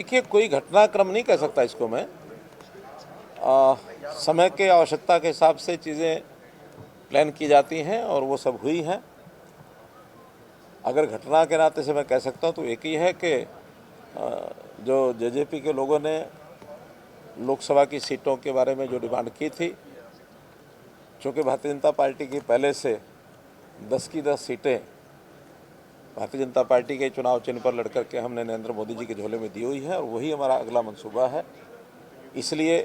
देखिए, कोई घटनाक्रम नहीं कह सकता इसको मैं। समय के आवश्यकता के हिसाब से चीज़ें प्लान की जाती हैं और वो सब हुई हैं। अगर घटना के नाते से मैं कह सकता हूँ तो एक ही है कि जो जेजेपी के लोगों ने लोकसभा की सीटों के बारे में जो डिमांड की थी, चूँकि भारतीय जनता पार्टी की पहले से 10 की 10 सीटें भारतीय जनता पार्टी के चुनाव चिन्ह पर लड़ करके हमने नरेंद्र मोदी जी के झोले में दी हुई है और वही हमारा अगला मंसूबा है। इसलिए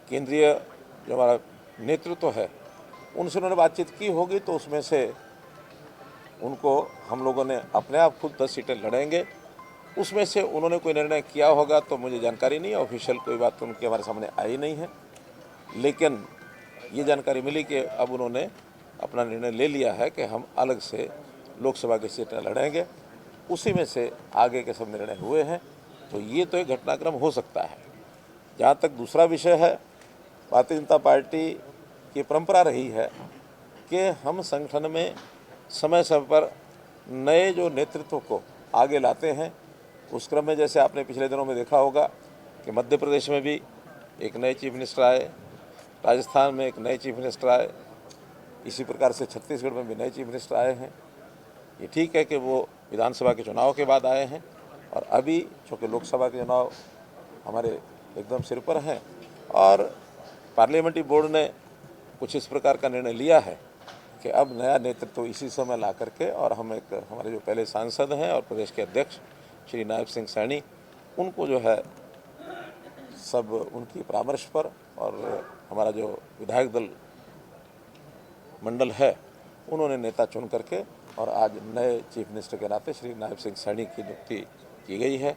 केंद्रीय जो हमारा नेतृत्व है उनसे उन्होंने बातचीत की होगी, तो उसमें से उनको हम लोगों ने अपने आप खुद 10 सीटें लड़ेंगे। उसमें से उन्होंने कोई निर्णय किया होगा तो मुझे जानकारी नहीं है, ऑफिशियल कोई बात तो उनके हमारे सामने आई नहीं है, लेकिन ये जानकारी मिली कि अब उन्होंने अपना निर्णय ले लिया है कि हम अलग से लोकसभा की सीटें लड़ेंगे। उसी में से आगे के सब निर्णय हुए हैं, तो ये तो एक घटनाक्रम हो सकता है। जहाँ तक दूसरा विषय है, भारतीय जनता पार्टी की परंपरा रही है कि हम संगठन में समय समय पर नए जो नेतृत्व को आगे लाते हैं। उस क्रम में जैसे आपने पिछले दिनों में देखा होगा कि मध्य प्रदेश में भी एक नए चीफ मिनिस्टर आए, राजस्थान में एक नए चीफ मिनिस्टर आए, इसी प्रकार से छत्तीसगढ़ में भी नए चीफ मिनिस्टर आए हैं। ये ठीक है कि वो विधानसभा के चुनाव के बाद आए हैं और अभी चूँकि लोकसभा के चुनाव हमारे एकदम सिर पर हैं और पार्लियामेंट्री बोर्ड ने कुछ इस प्रकार का निर्णय लिया है कि अब नया नेतृत्व इसी समय ला करके, और हम एक हमारे जो पहले सांसद हैं और प्रदेश के अध्यक्ष श्री नायब सिंह सैनी, उनको जो है सब उनकी परामर्श पर और हमारा जो विधायक दल मंडल है उन्होंने नेता चुन करके और आज नए चीफ मिनिस्टर के नाते श्री नायब सिंह सैनी की नियुक्ति की गई है।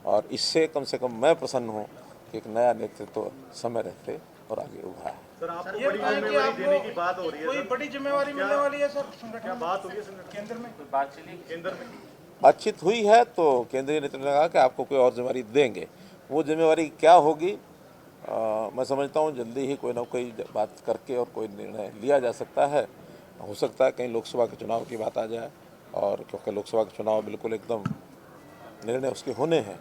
और इससे कम से कम मैं प्रसन्न हूँ कि एक नया नेतृत्व समय रहते और आगे उभरा है। सर, आपको बड़ी जिम्मेवारी देने की बात हो रही है। कोई बड़ी जिम्मेवारी मिलने वाली है सर संगठन? क्या बात हुई है केंद्र में? बात चली केंद्र में? बातचीत हुई है तो केंद्रीय नेतृत्व ने कहा कि आपको कोई और जिम्मेवारी देंगे। वो जिम्मेवारी क्या होगी मैं समझता हूँ जल्दी ही कोई ना कोई बात करके और कोई निर्णय लिया जा सकता है। हो सकता है कहीं लोकसभा के चुनाव की बात आ जाए, और क्योंकि लोकसभा के चुनाव बिल्कुल एकदम निर्णय उसके होने हैं,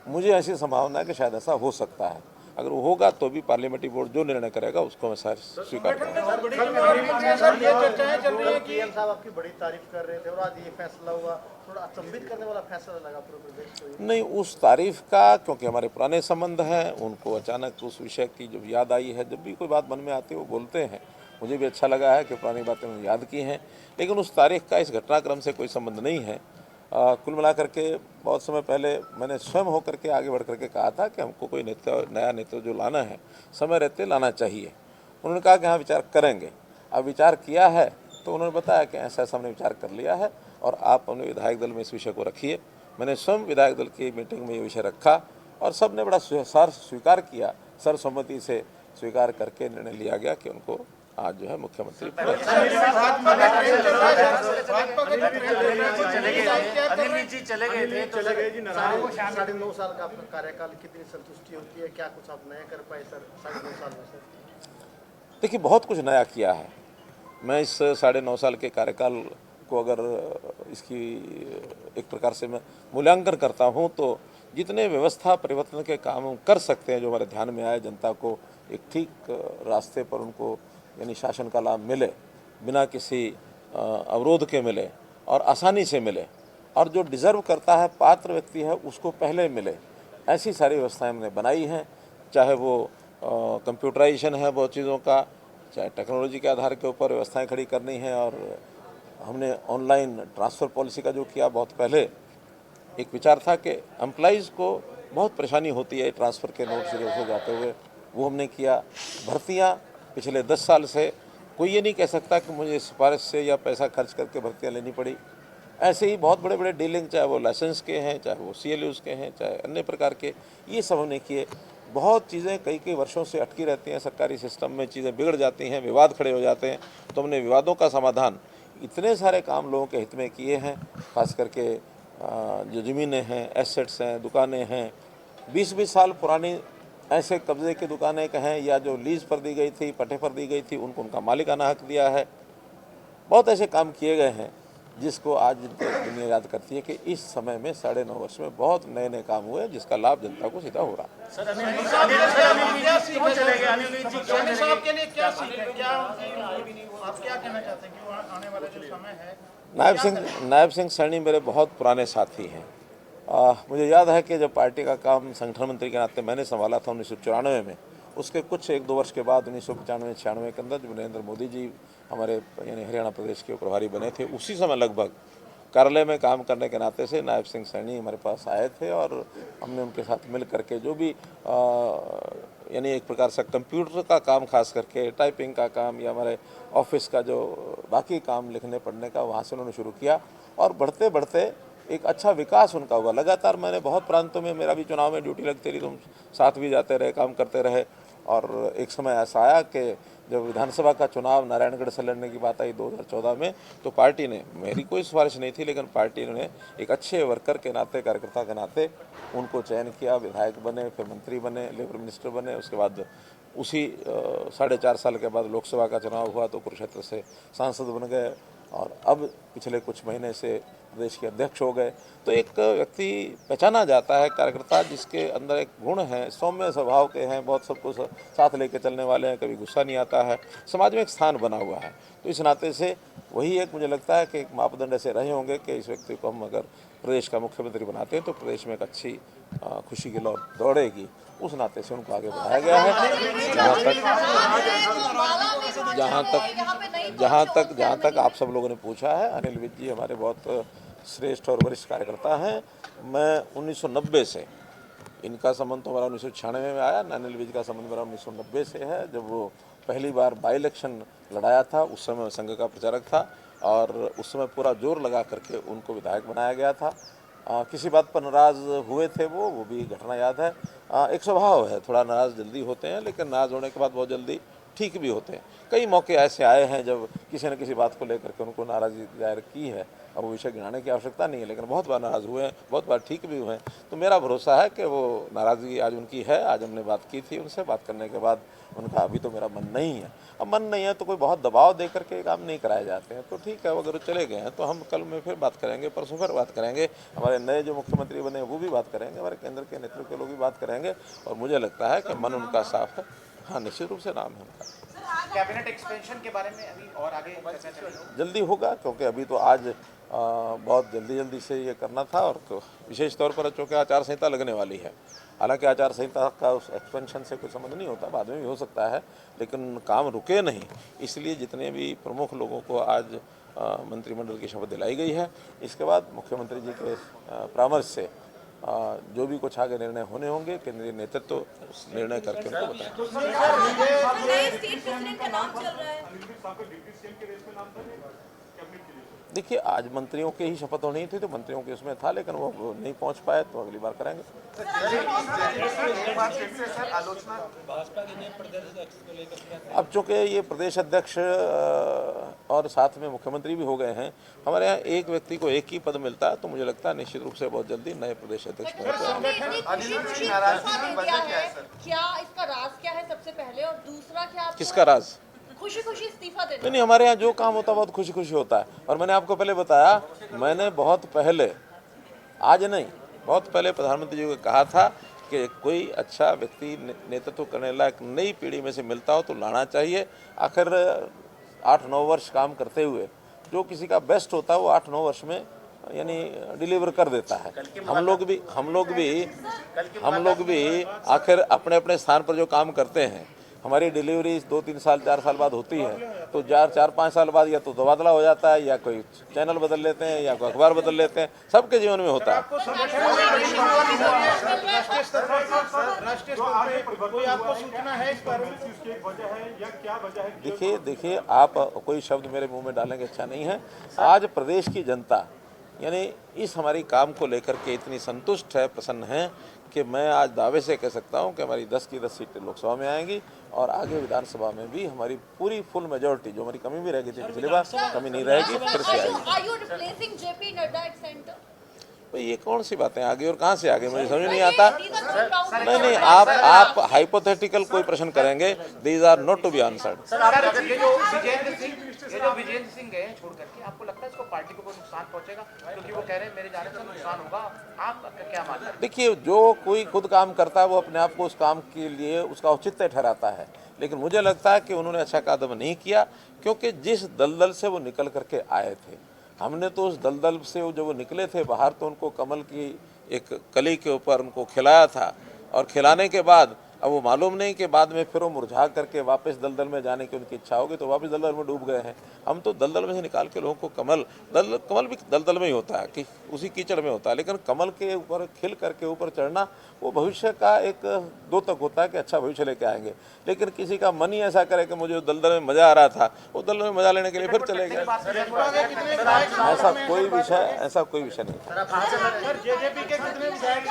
मुझे ऐसी संभावना है कि शायद ऐसा हो सकता है। अगर वो होगा तो भी पार्लियामेंट्री बोर्ड जो निर्णय करेगा उसको मैं स्वीकार करूँगा। पीएम साहब आपकी बड़ी तारीफ कर रहे थे और आज ये फैसला हुआ, थोड़ा अचंभित करने वाला फैसला लगा पूरे प्रदेश को। नहीं, उस तारीफ का, क्योंकि हमारे पुराने संबंध हैं, उनको अचानक उस विषय की जब याद आई है, जब भी कोई बात मन में आती है वो बोलते हैं, मुझे भी अच्छा लगा है कि पुरानी बातें उन्होंने याद की हैं, लेकिन उस तारीख का इस घटनाक्रम से कोई संबंध नहीं है। कुल मिलाकर के बहुत समय पहले मैंने स्वयं होकर के आगे बढ़ करके कहा था कि हमको कोई नया नेता जो लाना है समय रहते लाना चाहिए। उन्होंने कहा कि हाँ विचार करेंगे। अब विचार किया है तो उन्होंने बताया कि ऐसा ऐसा हमने विचार कर लिया है और आप अपने विधायक दल में इस विषय को रखिए। मैंने स्वयं विधायक दल की मीटिंग में ये विषय रखा और सब ने बड़ा स्वीकार किया, सर्वसम्मति से स्वीकार करके निर्णय लिया गया कि उनको आज जो है मुख्यमंत्री चले गए जी। 9.5 साल का आपका कार्यकाल, कितनी संतुष्टि होती है? क्या कुछ आप नया कर पाए सर 9.5 साल में? सर देखिए, बहुत कुछ नया किया है। मैं इस 9.5 साल के कार्यकाल को अगर इसकी एक प्रकार से मैं मूल्यांकन करता हूँ तो जितने व्यवस्था परिवर्तन के काम कर सकते हैं, जो हमारे ध्यान में आए, जनता को एक ठीक रास्ते पर उनको यानी शासन का लाभ मिले, बिना किसी अवरोध के मिले और आसानी से मिले, और जो डिज़र्व करता है पात्र व्यक्ति है उसको पहले मिले, ऐसी सारी व्यवस्थाएं हमने बनाई हैं। चाहे वो कंप्यूटराइजेशन है बहुत चीज़ों का, चाहे टेक्नोलॉजी के आधार के ऊपर व्यवस्थाएं खड़ी करनी है, और हमने ऑनलाइन ट्रांसफ़र पॉलिसी का जो किया, बहुत पहले एक विचार था कि एम्प्लॉइज़ को बहुत परेशानी होती है ट्रांसफ़र के नोट से जाते हुए, वो हमने किया। भर्तियाँ पिछले 10 साल से कोई ये नहीं कह सकता कि मुझे सिफारिश से या पैसा खर्च करके भर्तियाँ लेनी पड़ी। ऐसे ही बहुत बड़े बड़े डीलिंग, चाहे वो लाइसेंस के हैं, चाहे वो CLUs के हैं, चाहे अन्य प्रकार के, ये सब हमने किए। बहुत चीज़ें कई वर्षों से अटकी रहती हैं सरकारी सिस्टम में, चीज़ें बिगड़ जाती हैं, विवाद खड़े हो जाते हैं, तो हमने विवादों का समाधान इतने सारे काम लोगों के हित में किए हैं। खास करके जो ज़मीनें हैं, एसेट्स हैं, दुकानें हैं, 20-20 साल पुरानी ऐसे कब्जे की दुकानें कहें या जो लीज पर दी गई थी, पट्टे पर दी गई थी, उनको उनका मालिकाना हक दिया है। बहुत ऐसे काम किए गए हैं जिसको आज दुनिया याद करती है कि इस समय में 9.5 वर्ष में बहुत नए नए काम हुए जिसका लाभ जनता को सीधा हो रहा है। नायब सिंह सैनी मेरे बहुत पुराने साथी हैं। मुझे याद है कि जब पार्टी का काम संगठन मंत्री के नाते मैंने संभाला था 1994 में, उसके कुछ 1-2 वर्ष के बाद 1995-96 के अंदर जब नरेंद्र मोदी जी हमारे यानी हरियाणा प्रदेश के प्रभारी बने थे, उसी समय लगभग कार्यालय में काम करने के नाते से नायब सिंह सैनी हमारे पास आए थे और हमने उनके साथ मिल करके जो भी यानी एक प्रकार से कंप्यूटर का काम, खास करके टाइपिंग का काम या हमारे ऑफिस का जो बाकी काम लिखने पढ़ने का, वहाँ से उन्होंने शुरू किया और बढ़ते बढ़ते एक अच्छा विकास उनका हुआ। लगातार मैंने बहुत प्रांतों में, मेरा भी चुनाव में ड्यूटी लगती रही, तुम साथ भी जाते रहे, काम करते रहे। और एक समय ऐसा आया कि जब विधानसभा का चुनाव नारायणगढ़ से लड़ने की बात आई 2014 में, तो पार्टी ने, मेरी कोई सिफारिश नहीं थी, लेकिन पार्टी ने एक अच्छे वर्कर के नाते, कार्यकर्ता के नाते उनको चयन किया, विधायक बने, फिर मंत्री बने, लेबर मिनिस्टर बने। उसके बाद उसी 4.5 साल के बाद लोकसभा का चुनाव हुआ तो कुरुक्षेत्र से सांसद बन गए और अब पिछले कुछ महीने से प्रदेश के अध्यक्ष हो गए। तो एक व्यक्ति पहचाना जाता है, कार्यकर्ता जिसके अंदर एक गुण है, सौम्य स्वभाव के हैं, बहुत सबको साथ लेके चलने वाले हैं, कभी गुस्सा नहीं आता है, समाज में एक स्थान बना हुआ है। तो इस नाते से वही एक मुझे लगता है कि एक मापदंड ऐसे रहे होंगे कि इस व्यक्ति को हम अगर प्रदेश का मुख्यमंत्री बनाते हैं तो प्रदेश में एक अच्छी खुशी की लौ दौड़ेगी। उस नाते से उनको आगे बढ़ाया गया है। जहाँ तक आप सब लोगों ने पूछा है, अनिल विज जी हमारे बहुत श्रेष्ठ और वरिष्ठ कार्यकर्ता हैं। मैं 1990 से, इनका संबंध तो हमारा 1996 में आया, अनिल विज का संबंध मेरा 1990 से है। जब वो पहली बार बाई इलेक्शन लड़ाया था, उस समय मैं संघ का प्रचारक था और उस समय पूरा जोर लगा करके उनको विधायक बनाया गया था। किसी बात पर नाराज़ हुए थे वो भी घटना याद है। एक स्वभाव है, थोड़ा नाराज़ जल्दी होते हैं, लेकिन नाराज़ होने के बाद बहुत जल्दी ठीक भी होते हैं। कई मौके ऐसे आए हैं जब किसी न किसी बात को लेकर के उनको नाराज़गी जाहिर की है, और वो विषय गिनाने की आवश्यकता नहीं है, लेकिन बहुत बार नाराज़ हुए हैं, बहुत बार ठीक भी हुए हैं। तो मेरा भरोसा है कि वो नाराज़गी आज उनकी है। आज हमने बात की थी उनसे, बात करने के बाद उनका अभी तो मेरा मन नहीं है। अब मन नहीं है तो कोई बहुत दबाव दे करके काम नहीं कराए जाते हैं। तो ठीक है, अगर चले गए हैं तो हम कल में फिर बात करेंगे, परसों फिर बात करेंगे, हमारे नए जो मुख्यमंत्री बने वो भी बात करेंगे, हमारे केंद्र के नेतृत्व के लोग भी बात करेंगे। और मुझे लगता है कि मन उनका साफ है। हाँ, निश्चित रूप से नाम है उनका। कैबिनेट एक्सपेंशन के बारे में अभी और आगे चर्चा चलेगी? जल्दी होगा, क्योंकि अभी तो आज बहुत जल्दी से ये करना था, और विशेष तौर पर चूँकि आचार संहिता लगने वाली है। हालांकि आचार संहिता का उस एक्सपेंशन से कोई संबंध नहीं होता, बाद में भी हो सकता है, लेकिन काम रुके नहीं। इसलिए जितने भी प्रमुख लोगों को आज मंत्रिमंडल की शपथ दिलाई गई है, इसके बाद मुख्यमंत्री जी के परामर्श से जो भी कुछ आगे निर्णय होने होंगे, केंद्रीय नेतृत्व उस निर्णय करके उनको बताएं। देखिए, आज मंत्रियों के ही शपथ होनी थी तो मंत्रियों के उसमें था, लेकिन वो नहीं पहुंच पाए, तो अगली बार करेंगे। अब चूँकि ये प्रदेश अध्यक्ष और साथ में मुख्यमंत्री भी हो गए हैं, हमारे यहाँ एक व्यक्ति को एक ही पद मिलता है, तो मुझे लगता है निश्चित रूप से बहुत जल्दी नए प्रदेश अध्यक्ष क्या इसका राज क्या है सबसे पहले, और दूसरा क्या किसका राज? खुशी इस्तीफा देना? नहीं, हमारे यहाँ जो काम होता है बहुत खुशी होता है। और मैंने आपको पहले बताया, मैंने बहुत पहले, आज नहीं, बहुत पहले प्रधानमंत्री जी को कहा था कि कोई अच्छा व्यक्ति नेतृत्व करने लायक नई पीढ़ी में से मिलता हो तो लाना चाहिए। आखिर 8-9 वर्ष काम करते हुए जो किसी का बेस्ट होता है वो 8-9 वर्ष में यानी डिलीवर कर देता है। हम लोग भी आखिर अपने अपने स्थान पर जो काम करते हैं, हमारी डिलीवरी 2-3 साल 4 साल बाद होती है, तो 4-5 साल बाद या तो तबादला हो जाता है, या कोई चैनल बदल लेते हैं, या कोई अखबार बदल लेते हैं। सबके जीवन में होता है। देखिए, आप कोई शब्द मेरे मुंह में डालेंगे अच्छा नहीं है। आज प्रदेश की जनता यानी इस हमारी काम को लेकर के इतनी संतुष्ट है, प्रसन्न है, कि मैं आज दावे से कह सकता हूं कि हमारी 10 की 10 सीटें लोकसभा में आएंगी, और आगे विधानसभा में भी हमारी पूरी फुल मेजोरिटी, जो हमारी कमी भी रह गई थी पिछली बार, कमी नहीं रहेगी, फिर से आएगी। भाई ये कौन सी बातें आगे और कहाँ से आगे, मुझे समझ नहीं आता। नहीं, आप हाइपोथेटिकल कोई प्रश्न करेंगे, these are not to be answered. ये जो विजेंद्र सिंह गए हैं छोड़ करके, आपको लगता है इसको पार्टी को कोई नुकसान पहुंचेगा? क्योंकि वो कह रहे हैं मेरे जाने से नुकसान होगा, आपका क्या मानना है? देखिए, जो कोई खुद काम करता है वो अपने आप को उस काम के लिए उसका औचित्य ठहराता है, लेकिन मुझे लगता है कि उन्होंने अच्छा कदम नहीं किया, क्योंकि जिस दलदल से वो निकल करके आए थे, हमने तो उस दलदल से जब वो निकले थे बाहर तो उनको कमल की एक कली के ऊपर उनको खिलाया था, और खिलाने के बाद अब वो मालूम नहीं कि बाद में फिर वो मुरझा करके वापस दलदल में जाने की उनकी इच्छा होगी तो वापस दलदल में डूब गए हैं। हम तो दलदल में से निकाल के लोगों को कमल भी दलदल में ही होता है, कि उसी कीचड़ में होता है, लेकिन कमल के ऊपर खिल करके ऊपर चढ़ना वो भविष्य का एक द्योतक होता है कि अच्छा भविष्य लेके आएंगे। लेकिन किसी का मन ही ऐसा करे कि मुझे दलदल में मज़ा आ रहा था, वो दलदल में मज़ा लेने के लिए फिर चले गए। ऐसा कोई विषय नहीं था। जेजेपी के कितने विधायक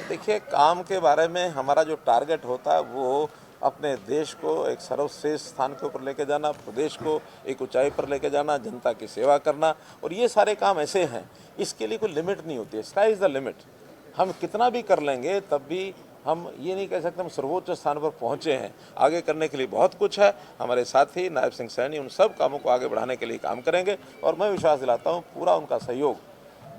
देखिए, काम के बारे में हमारा जो टारगेट होता है वो अपने देश को एक सर्वश्रेष्ठ स्थान के ऊपर लेके जाना, प्रदेश को एक ऊंचाई पर लेके जाना, जनता की सेवा करना, और ये सारे काम ऐसे हैं, इसके लिए कोई लिमिट नहीं होती है। Sky is the limit. हम कितना भी कर लेंगे तब भी हम ये नहीं कह सकते हम सर्वोच्च स्थान पर पहुँचे हैं। आगे करने के लिए बहुत कुछ है। हमारे साथी नायब सिंह सैनी उन सब कामों को आगे बढ़ाने के लिए काम करेंगे, और मैं विश्वास दिलाता हूँ पूरा उनका सहयोग,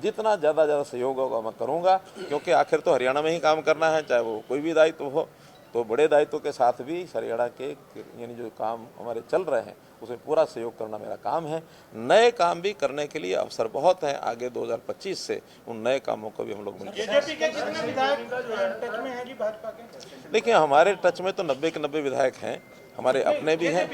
जितना ज़्यादा सहयोग होगा मैं करूँगा, क्योंकि आखिर तो हरियाणा में ही काम करना है, चाहे वो कोई भी दायित्व हो। तो बड़े दायित्व के साथ भी हरियाणा के यानी जो काम हमारे चल रहे हैं उसमें पूरा सहयोग करना मेरा काम है। नए काम भी करने के लिए अवसर बहुत हैं आगे 2025 से, उन नए कामों को भी हम लोग मिलकर। जेजेपी के कितने विधायक टच में हैं जी भाजपा के? देखिए, हमारे टच में तो 90 के 90 विधायक हैं, हमारे अपने भी हैं।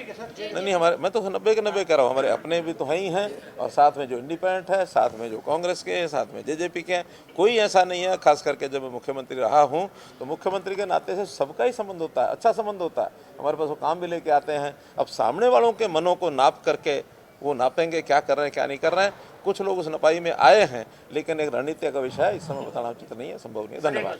नहीं, हमारे, मैं तो 90 के 90 कह रहा हूँ, हमारे अपने भी तो हैं ही हैं, और साथ में जो इंडिपेंडेंट है, साथ में जो कांग्रेस के हैं, साथ में जेजेपी के हैं। कोई ऐसा नहीं है, खास करके जब मैं मुख्यमंत्री रहा हूँ तो मुख्यमंत्री के नाते से सबका ही संबंध होता है, अच्छा संबंध होता है। हमारे पास वो काम भी लेके आते हैं। अब सामने वालों के मनों को नाप करके वो नापेंगे क्या कर रहे हैं क्या नहीं कर रहे हैं। कुछ लोग उस नपाई में आए हैं, लेकिन एक रणनीति का विषय है, इस समय बताना उचित नहीं है, संभव नहीं है। धन्यवाद।